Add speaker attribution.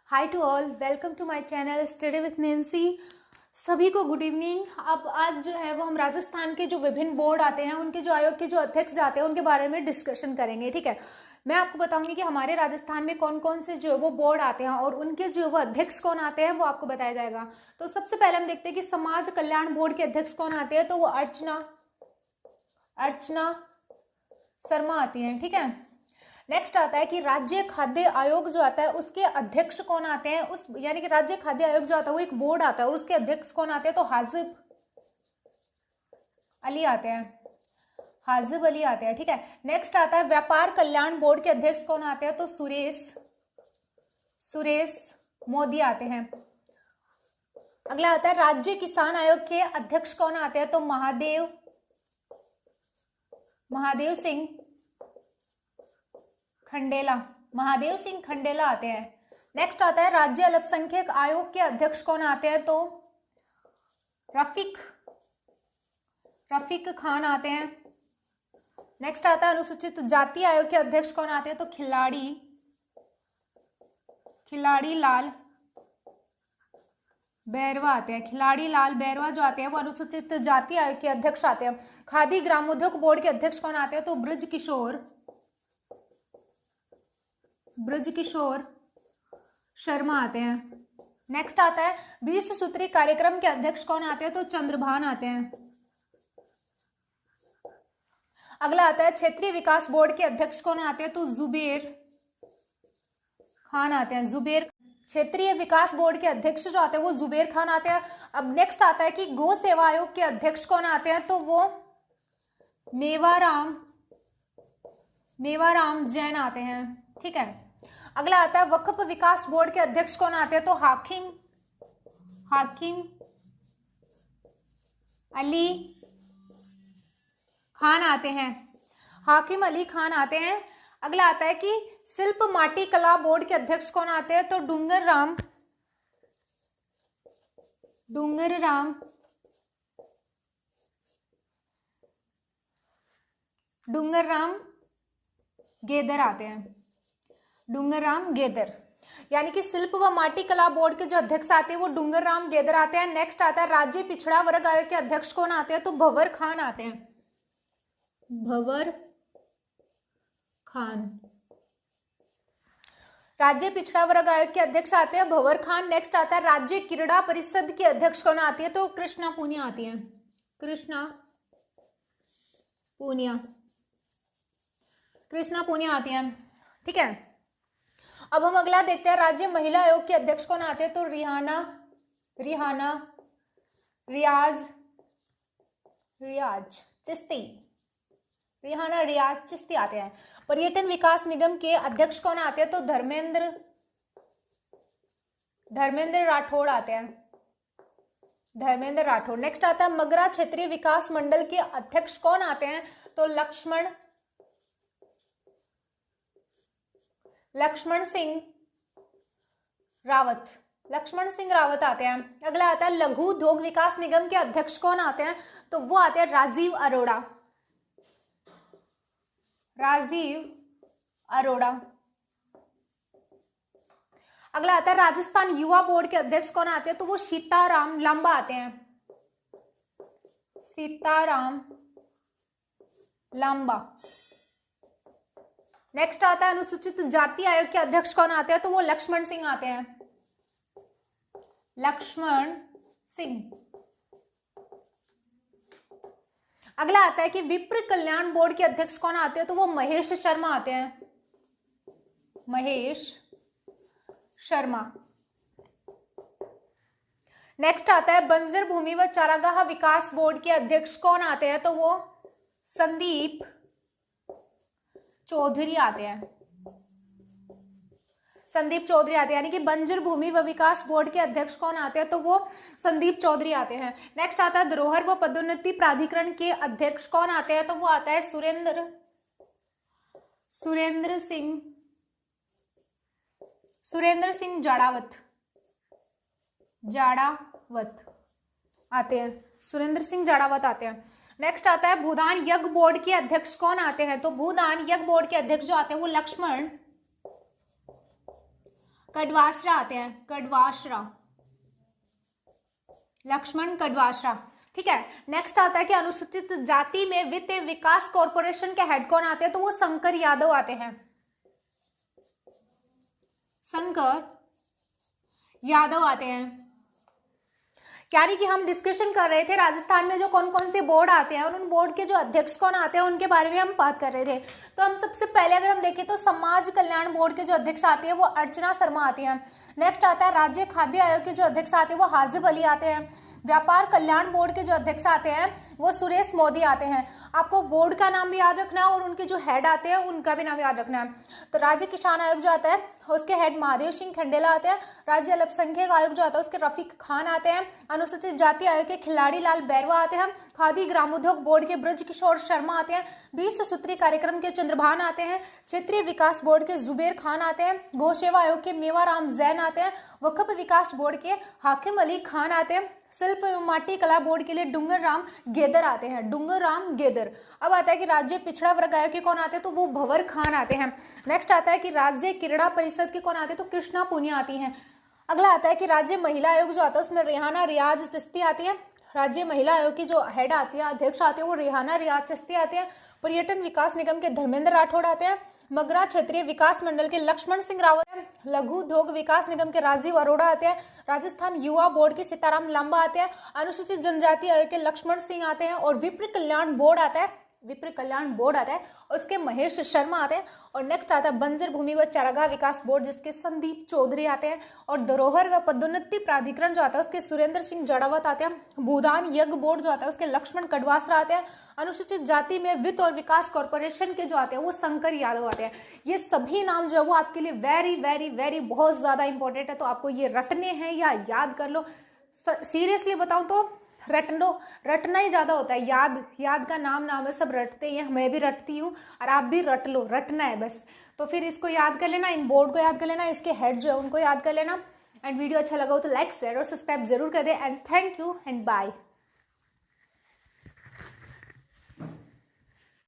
Speaker 1: Hi to all, welcome to my channel study with Nancy. सभी को good evening. अब आज जो है वो हम राजस्थान के जो विभिन्न बोर्ड आते हैं उनके जो आयोग के जो अध्यक्ष जाते हैं उनके बारे में डिस्कशन करेंगे। ठीक है, मैं आपको बताऊंगी कि हमारे राजस्थान में कौन कौन से जो वो बोर्ड आते हैं और उनके जो वो अध्यक्ष कौन आते हैं वो आपको बताया जाएगा। तो सबसे पहले हम देखते हैं कि समाज कल्याण बोर्ड के अध्यक्ष कौन आते हैं। तो वो अर्चना शर्मा आती हैं। ठीक है, नेक्स्ट आता है कि राज्य खाद्य आयोग जो आता है उसके अध्यक्ष कौन आते हैं। उस यानी कि राज्य खाद्य आयोग जो आता है वो एक बोर्ड आता है और उसके अध्यक्ष कौन आते हैं। तो हाजिब अली आते हैं, हाजिब अली आते हैं। ठीक है, नेक्स्ट आता है व्यापार कल्याण बोर्ड के अध्यक्ष कौन आते हैं। तो सुरेश मोदी आते हैं। अगला आता है राज्य किसान आयोग के अध्यक्ष कौन आते हैं। तो महादेव सिंह खंडेला आते हैं। नेक्स्ट आता है राज्य अल्पसंख्यक आयोग के अध्यक्ष कौन आते हैं। तो रफीक खान आते हैं। नेक्स्ट आता है अनुसूचित जाति आयोग के अध्यक्ष कौन आते हैं। तो खिलाड़ी लाल बैरवा आते हैं। खिलाड़ी लाल बैरवा जो आते हैं वो अनुसूचित जाति आयोग के अध्यक्ष आते हैं। खादी ग्रामोद्योग बोर्ड के अध्यक्ष कौन आते हैं। तो ब्रज किशोर शर्मा आते हैं। नेक्स्ट आता है 20 सूत्री कार्यक्रम के अध्यक्ष कौन आते हैं। तो चंद्रभान आते हैं। अगला आता है क्षेत्रीय विकास बोर्ड के अध्यक्ष कौन आते हैं। तो जुबेर खान आते हैं। क्षेत्रीय विकास बोर्ड के अध्यक्ष जो आते हैं वो जुबेर खान आते हैं। अब नेक्स्ट आता है कि गौ सेवा आयोग के अध्यक्ष कौन आते हैं। तो वो मेवाराम जैन आते हैं। ठीक है, अगला आता है वक्फ विकास बोर्ड के अध्यक्ष कौन आते हैं। तो हाकिम अली खान आते हैं। हाकिम अली खान आते हैं। अगला आता है कि शिल्प माटी कला बोर्ड के अध्यक्ष कौन आते हैं। तो डूंगर राम गेदर आते हैं। डूंगर राम गेदर, यानी कि शिल्प व माटी कला बोर्ड के जो अध्यक्ष आते हैं वो डूंगर राम गेदर आते हैं। नेक्स्ट आता है राज्य पिछड़ा वर्ग आयोग के अध्यक्ष कौन आते हैं। तो भंवर खान आते हैं। राज्य पिछड़ा वर्ग आयोग के अध्यक्ष आते हैं भंवर खान। नेक्स्ट आता है राज्य क्रीड़ा परिषद के अध्यक्ष कौन आती है। तो कृष्णा पूनिया आती है। कृष्णा पूनिया आती हैं। ठीक है, अब हम अगला देखते हैं राज्य महिला आयोग के अध्यक्ष कौन आते हैं। तो रिहाना रियाज चिश्ती आते हैं। पर्यटन विकास निगम के अध्यक्ष कौन आते हैं। तो धर्मेंद्र राठौड़ आते हैं। नेक्स्ट आता है मगरा क्षेत्रीय विकास मंडल के अध्यक्ष कौन आते हैं। तो लक्ष्मण सिंह रावत आते हैं। अगला आता है लघु उद्योग विकास निगम के अध्यक्ष कौन आते हैं। तो वो आते हैं राजीव अरोड़ा। अगला आता है राजस्थान युवा बोर्ड के अध्यक्ष कौन आते हैं। तो वो सीताराम लांबा आते हैं। नेक्स्ट आता है अनुसूचित जाति आयोग के अध्यक्ष कौन आते हैं। तो वो लक्ष्मण सिंह आते हैं। अगला आता है कि विप्र कल्याण बोर्ड के अध्यक्ष कौन आते हैं। तो वो महेश शर्मा आते हैं। नेक्स्ट आता है बंजर भूमि व चारागाह विकास बोर्ड के अध्यक्ष कौन आते हैं। तो वो संदीप चौधरी आते हैं। यानी कि बंजर भूमि व विकास बोर्ड के अध्यक्ष कौन आते हैं। तो वो संदीप चौधरी आते हैं। नेक्स्ट आता है धरोहर व पदोन्नति प्राधिकरण के अध्यक्ष कौन आते हैं। तो वो आता है सुरेंद्र सिंह जाड़ावत आते हैं। नेक्स्ट आता है भूदान यज्ञ बोर्ड के अध्यक्ष कौन आते हैं। तो भूदान यज्ञ बोर्ड के अध्यक्ष जो आते हैं वो कड़वासरा आते हैं, कड़वासरा, लक्ष्मण कड़वासरा, ठीक है। नेक्स्ट आता है कि अनुसूचित जाति में वित्त विकास कॉर्पोरेशन के हेड कौन आते हैं, तो वो शंकर यादव आते हैं, शंकर यादव आते हैं। यानी कि हम डिस्कशन कर रहे थे राजस्थान में जो कौन कौन से बोर्ड आते हैं और उन बोर्ड के जो अध्यक्ष कौन आते हैं उनके बारे में हम बात कर रहे थे। तो हम सबसे पहले अगर हम देखें तो समाज कल्याण बोर्ड के जो अध्यक्ष आते हैं वो अर्चना शर्मा आती हैं। नेक्स्ट आता है राज्य खाद्य आयोग के जो अध्यक्ष आते हैं वो हाजिब अली आते हैं। व्यापार कल्याण बोर्ड के जो अध्यक्ष आते हैं वो सुरेश मोदी आते हैं। आपको बोर्ड का नाम भी याद रखना है और उनके जो हेड आते हैं उनका भी नाम याद रखना है। तो राज्य किसान आयोग जो आता है उसके हेड महादेव सिंह खंडेला आते हैं। राज्य अल्पसंख्यक आयोग जो आता है उसके रफीक खान आते हैं। अनुसूचित जाति आयोग के खिलाड़ी लाल बैरवा आते हैं। खादी ग्रामोद्योग बोर्ड के ब्रज किशोर शर्मा आते हैं। 20 सूत्री कार्यक्रम के चंद्रभान आते हैं। क्षेत्रीय विकास बोर्ड के जुबेर खान आते हैं। गौ सेवा आयोग के मेवाराम जैन आते हैं। वक्फ विकास बोर्ड के हाकिम अली खान आते हैं। शिल्प एवं माटी कला बोर्ड के लिए डूंगर राम गेदर आते हैं, डूंगर राम गेदर। अब आता है कि राज्य पिछड़ा वर्ग आयोग के कौन आते हैं, तो वो भंवर खान आते हैं। नेक्स्ट आता है कि राज्य क्रीड़ा परिषद के कौन आते हैं, तो कृष्णा पुनिया आती हैं। अगला आता है कि राज्य महिला आयोग जो आता है उसमें रेहाना रियाज चिश्ती आती है। राज्य महिला आयोग की जो हेड आती है, अध्यक्ष आती है, वो रेहाना रियाज चिश्ती आते हैं। पर्यटन विकास निगम के धर्मेंद्र राठौड़ आते हैं। मगरा क्षेत्रीय विकास मंडल के लक्ष्मण सिंह रावत हैं। लघु उद्योग विकास निगम के राजीव अरोड़ा आते हैं। राजस्थान युवा बोर्ड के सीताराम लांबा आते हैं। अनुसूचित जनजाति आयोग के लक्ष्मण सिंह आते हैं। और विप्र कल्याण बोर्ड आता है, विप्र कल्याण बोर्ड आता है, उसके महेश शर्मा आते हैं। और नेक्स्ट आता है बंजर भूमि व चारागाह विकास बोर्ड जिसके संदीप चौधरी आते हैं। और धरोहर व पदोन्नति प्राधिकरण जो आता है उसके सुरेंद्र सिंह जड़ावत आते हैं। भूदान यज्ञ बोर्ड जो आता है उसके लक्ष्मण कड़वासरा आते हैं। अनुसूचित जाति में वित्त और विकास कॉर्पोरेशन के जो आते हैं वो शंकर यादव आते हैं। ये सभी नाम जो है वो आपके लिए वेरी वेरी वेरी बहुत ज्यादा इंपॉर्टेंट है, तो आपको ये रटने हैं या याद कर लो। सीरियसली बताऊं तो रटना ही ज्यादा होता है, याद का नाम है, सब रटते हैं, मैं भी रटती हूँ और आप भी रट लो, रटना है बस। तो फिर इसको याद कर लेना, इन बोर्ड को याद कर लेना, इसके हेड जो है उनको याद कर लेना। एंड वीडियो अच्छा लगा हो तो लाइक शेयर और सब्सक्राइब जरूर कर दे। And thank you and bye.